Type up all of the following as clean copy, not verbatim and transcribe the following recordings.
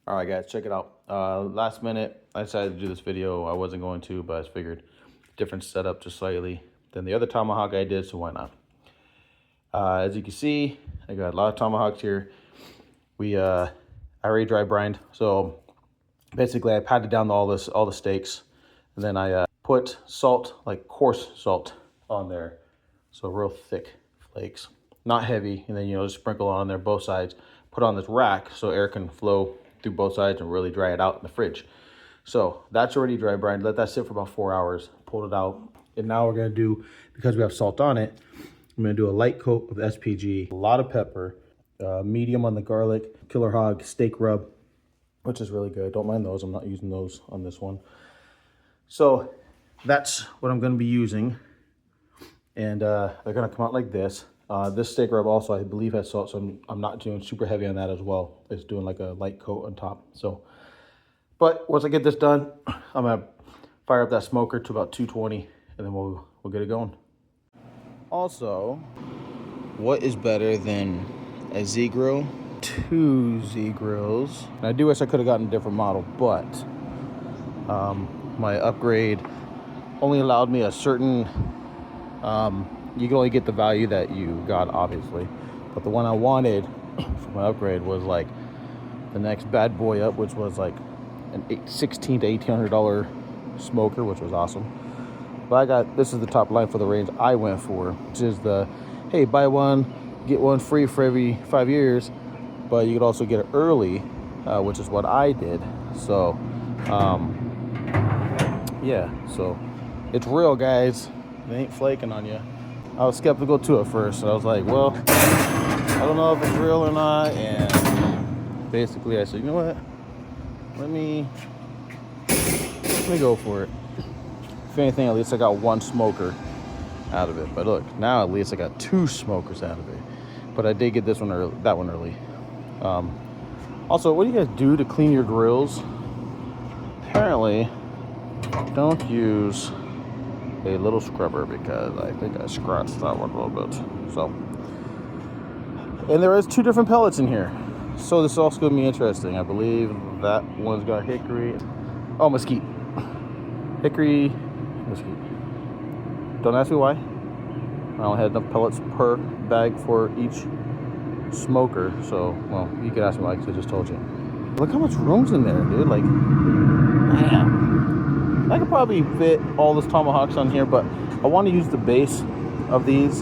All right, guys, check it out. Last minute, I decided to do this video. I wasn't going to, but I figured different setup just slightly than the other Tomahawk I did, so why not? As you can see, I got a lot of Tomahawks here. I already dry brined, so basically I patted down all the steaks, and then I put salt, like coarse salt, on there, so real thick flakes, not heavy, and then just sprinkle on there both sides. Put on this rack so air can flow through both sides and really dry it out in the fridge. So that's already dry brined. Let that sit for about 4 hours. Pulled it out, and now we're gonna do, because we have salt on it, I'm gonna do a light coat of SPG, a lot of pepper, medium on the garlic, killer hog steak rub, which is really good. Don't mind those. I'm not using those on this one. So that's what I'm gonna be using, and they're gonna come out like this. This steak rub also, I believe, has salt, so I'm not doing super heavy on that as well. It's doing like a light coat on top. So, but once I get this done, I'm gonna fire up that smoker to about 220, and then we'll get it going. Also, what is better than a Z grill? 2 Z grills. And I do wish I could have gotten a different model, but my upgrade only allowed me a certain. You can only get the value that you got, obviously, but the one I wanted for my upgrade was like the next bad boy up, which was like an $1,600 to $1,800 smoker, which was awesome. But this is the top line for the range I went for, which is the, hey, buy one get one free for every 5 years, but you could also get it early, which is what I did. So yeah, so it's real, guys. It ain't flaking on you. I was skeptical too at first. I was like, well, I don't know if it's real or not. And basically I said, you know what? Let me go for it. If anything, at least I got one smoker out of it. But look, now at least I got 2 smokers out of it. But I did get that one early. Also, what do you guys do to clean your grills? Apparently, don't use a little scrubber, because I think I scratched that one a little bit. So, and there is 2 different pellets in here, so this is also gonna be interesting. I believe that one's got hickory, mesquite, hickory, mesquite. Don't ask me why. I only had enough pellets per bag for each smoker, so, well, you could ask me why, because I just told you. Look how much room's in there, dude. Like, man, I could probably fit all those Tomahawks on here, but I want to use the base of these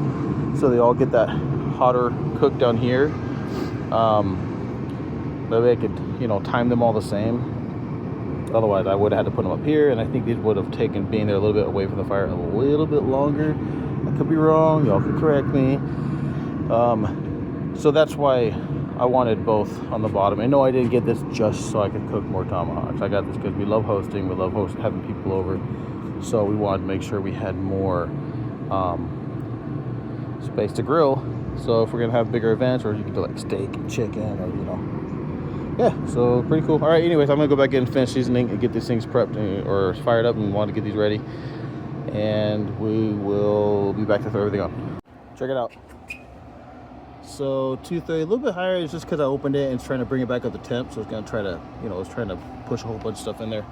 so they all get that hotter cook down here. That way I could, time them all the same. Otherwise, I would have had to put them up here, and I think these would have taken being there a little bit away from the fire a little bit longer. I could be wrong. Y'all can correct me. So that's why I wanted both on the bottom. And no, I didn't get this just so I could cook more Tomahawks. I got this because we love hosting. We love having people over. So we wanted to make sure we had more space to grill. So if we're going to have bigger events, or you can do like steak and chicken, or, yeah, so pretty cool. All right, anyways, I'm going to go back in and finish seasoning and get these things prepped or fired up, and want to get these ready. And we will be back to throw everything on. Check it out. So 230, a little bit higher, is just because I opened it and it's trying to bring it back up to temp. So it's going to try to, it's trying to push a whole bunch of stuff in there,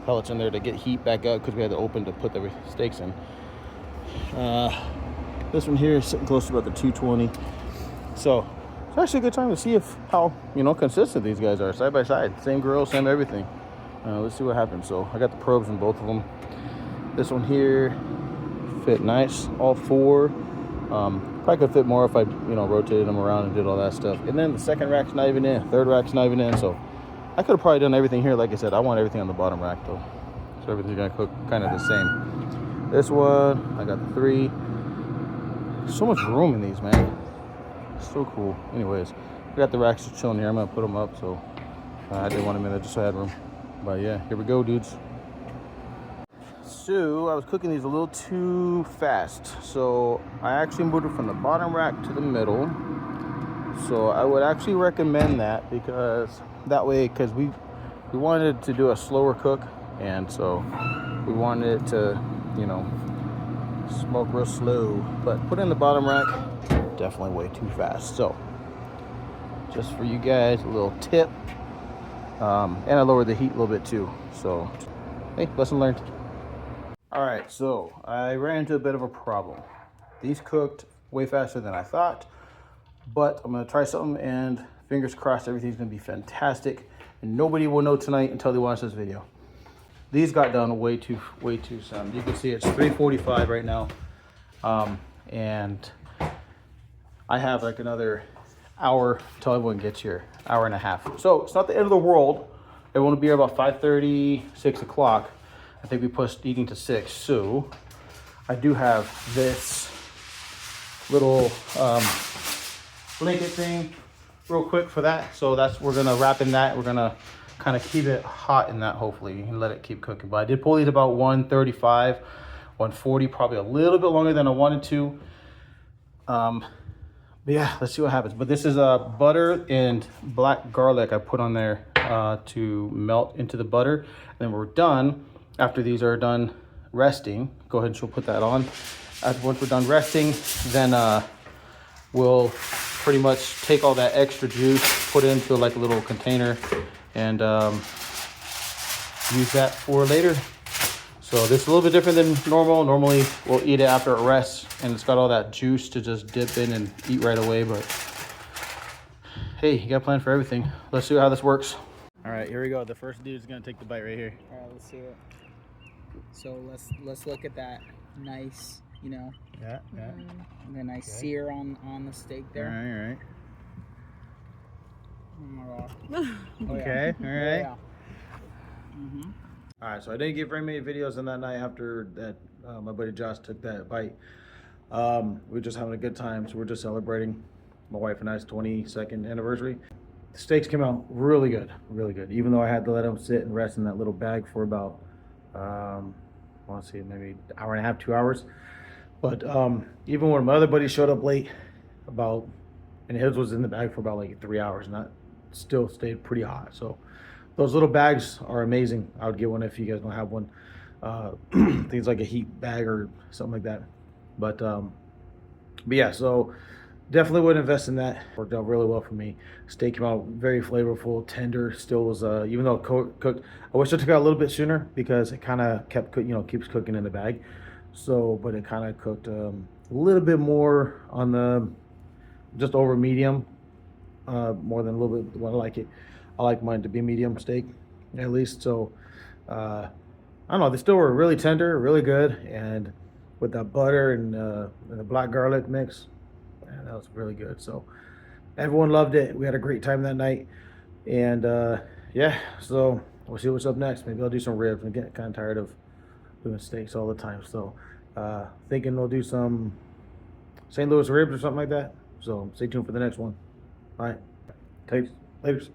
pellets in there, to get heat back up, because we had to open to put the steaks in. This one here is sitting close to about the 220. So it's actually a good time to see how consistent these guys are, side by side. Same grill, same everything. Let's see what happens. So I got the probes in both of them. This one here fit nice, all 4. Probably could fit more if I, rotated them around and did all that stuff. And then the second rack's not even in, third rack's not even in. So I could have probably done everything here. Like I said, I want everything on the bottom rack though, so everything's gonna cook kind of the same. This one, I got the 3. So much room in these, man. So cool. Anyways, I got the racks just chilling here. I'm gonna put them up, so I didn't want them in there just so I had room. But yeah, here we go, dudes. So I was cooking these a little too fast, so I actually moved it from the bottom rack to the middle. So I would actually recommend that, because that way, because we wanted to do a slower cook, and so we wanted it to smoke real slow. But put in the bottom rack, definitely way too fast. So just for you guys, a little tip: And I lowered the heat a little bit too. So, hey, lesson learned. All right, so I ran into a bit of a problem. These cooked way faster than I thought, but I'm gonna try something and fingers crossed everything's gonna be fantastic. And nobody will know tonight until they watch this video. These got done way too soon. You can see it's 3:45 right now. And I have like another hour till everyone gets here, hour and a half. So it's not the end of the world. Everyone will be here about 5:30, 6 o'clock. I think we pushed eating to 6. So I do have this little blanket thing real quick for that. So we're gonna wrap in that. We're gonna kind of keep it hot in that, hopefully, and let it keep cooking. But I did pull these about 135, 140, probably a little bit longer than I wanted to. But yeah, let's see what happens. But this is butter and black garlic I put on there to melt into the butter. And then we're done. After these are done resting, go ahead and she'll put that on. Once we're done resting, then we'll pretty much take all that extra juice, put it into like a little container, and use that for later. So this is a little bit different than normal. Normally we'll eat it after it rests, and it's got all that juice to just dip in and eat right away. But hey, you got a plan for everything. Let's see how this works. All right, here we go. The first dude is gonna take the bite right here. All right, let's see it. So let's look at that nice, you know. Yeah. The nice sear on the steak there. All right. Oh my god. Okay. All right. Yeah. Mm-hmm. All right, so I didn't get very many videos on that night after that. My buddy Josh took that bite. We were just having a good time, so we're just celebrating my wife and I's 22nd anniversary. The steaks came out really good, even though I had to let them sit and rest in that little bag for about, I want to say maybe an hour and a half, 2 hours. But even when my other buddy showed up late, and his was in the bag for about like 3 hours, and that still stayed pretty hot. So those little bags are amazing. I would get one if you guys don't have one. Things like a heat bag or something like that. But yeah, so definitely would invest in that. Worked out really well for me. Steak came out very flavorful, tender. Still was, even though it cooked, I wish I took it out a little bit sooner because it kind of kept, keeps cooking in the bag. So, but it kind of cooked a little bit more on the just over medium, more than a little bit what I like it. I like mine to be medium steak, at least. So, I don't know. They still were really tender, really good, and with that butter and the black garlic mix, man, that was really good. So, everyone loved it. We had a great time that night, and yeah. So we'll see what's up next. Maybe I'll do some ribs. I'm getting kind of tired of doing steaks all the time. So, thinking we'll do some St. Louis ribs or something like that. So stay tuned for the next one. All right. Laters.